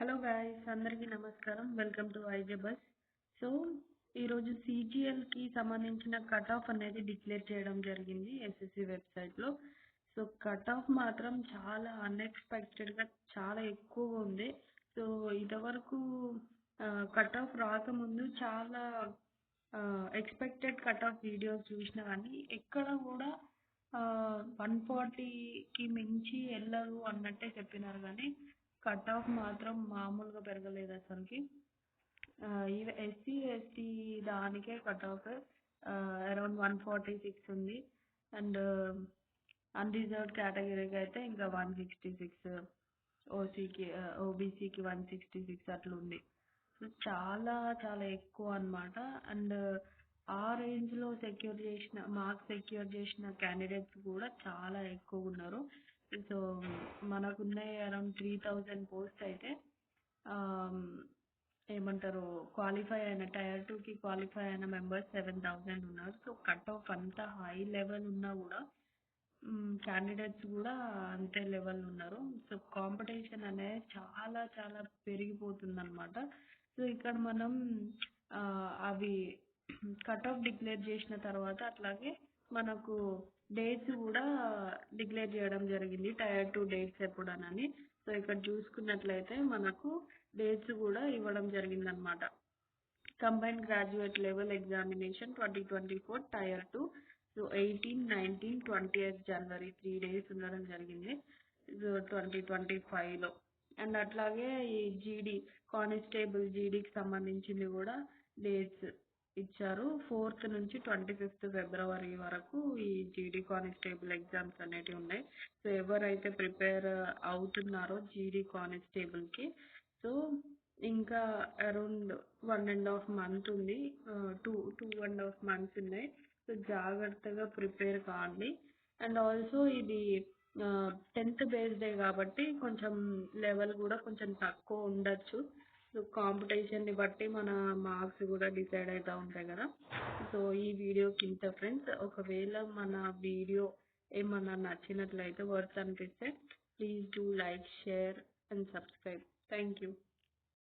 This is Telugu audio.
హలో గాయ్స్, అందరికీ నమస్కారం. Welcome to IJ bus. So ఈరోజు సీజీఎల్కి సంబంధించిన కట్ ఆఫ్ అనేది డిక్లేర్ చేయడం జరిగింది ఎస్ఎస్సి వెబ్సైట్లో. సో కట్ ఆఫ్ మాత్రం చాలా అన్ఎక్స్పెక్టెడ్గా చాలా ఎక్కువగా ఉంది. సో ఇంతవరకు కట్ ఆఫ్ రాకముందు చాలా ఎక్స్పెక్టెడ్ కట్ ఆఫ్ వీడియోస్ చూసినా కానీ ఎక్కడ కూడా 140కి మించి వెళ్ళరు అన్నట్టే చెప్పినారు కానీ కట్ ఆఫ్ మాత్రం మామూలుగా పెరగలేదు అసలుకి. ఇది ఎస్సీ ఎస్టీ దానికే కట్ ఆఫ్ అరౌండ్ 146 ఉంది. అండ్ అన్రిజర్వ్డ్ కేటగిరీకి అయితే ఇంకా 166, ఓబీసీకి 166 అట్లా ఉంది. సో చాలా చాలా ఎక్కువ అన్నమాట. అండ్ ఆ రేంజ్లో మార్క్స్ సెక్యూర్ చేసిన క్యాండిడేట్స్ కూడా చాలా ఎక్కువ ఉన్నారు. సో మనకున్న అరౌండ్ 3000 పోస్ట్ అయితే ఏమంటారు క్వాలిఫై అయిన టైర్ 2కి క్వాలిఫై అయిన మెంబర్స్ 7000 ఉన్నారు. సో కట్ ఆఫ్ అంత హై లెవెల్ ఉన్నా కూడా క్యాండిడేట్స్ కూడా అంతే లెవెల్ ఉన్నారు. సో కాంపిటీషన్ అనేది చాలా చాలా పెరిగిపోతుంది అనమాట. సో ఇక్కడ మనం అవి కట్ ఆఫ్ డిక్లేర్ చేసిన తర్వాత అట్లాగే మనకు డేట్స్ కూడా డిక్లేర్ చేయడం జరిగింది, టైర్ 2 డేట్స్ ఎప్పుడనని. సో ఇక్కడ చూసుకున్నట్లయితే మనకు డేట్స్ కూడా ఇవ్వడం జరిగిందనమాట. Combined graduate level examination 2024 tier 2. So 18, 19, 20th జనవరి 3 days ఉండడం జరిగింది 2025లో. అండ్ అట్లాగే ఈ జీడీ కానిస్టేబుల్ జీడీకి సంబంధించింది కూడా డేట్స్ ఇచ్చారు. 4th నుంచి 25th ఫిబ్రవరి వరకు ఈ జీడీ కానిస్టేబుల్ ఎగ్జామ్స్ అనేటివి ఉన్నాయి. సో ఎవరైతే ప్రిపేర్ అవుతున్నారో జీడీ కానిస్టేబుల్కి, సో ఇంకా అరౌండ్ 1.5 month ఉంది, 2.5 months ఉన్నాయి. సో జాగ్రత్తగా ప్రిపేర్ కాండి. అండ్ ఆల్సో ఇది 10th బేస్డే కాబట్టి కొంచెం లెవెల్ కూడా కొంచెం తక్కువ ఉండొచ్చు. సో కాంపిటీషన్ని బట్టి మన మార్క్స్ కూడా డిసైడ్ అవుతూ ఉంటాయి కదా. సో ఈ వీడియోకి ఇంత ఫ్రెండ్స్. ఒకవేళ మన వీడియో ఏమన్నా నచ్చినట్లయితే వర్త్ అనిపిస్తే please do like, share and subscribe. Thank you.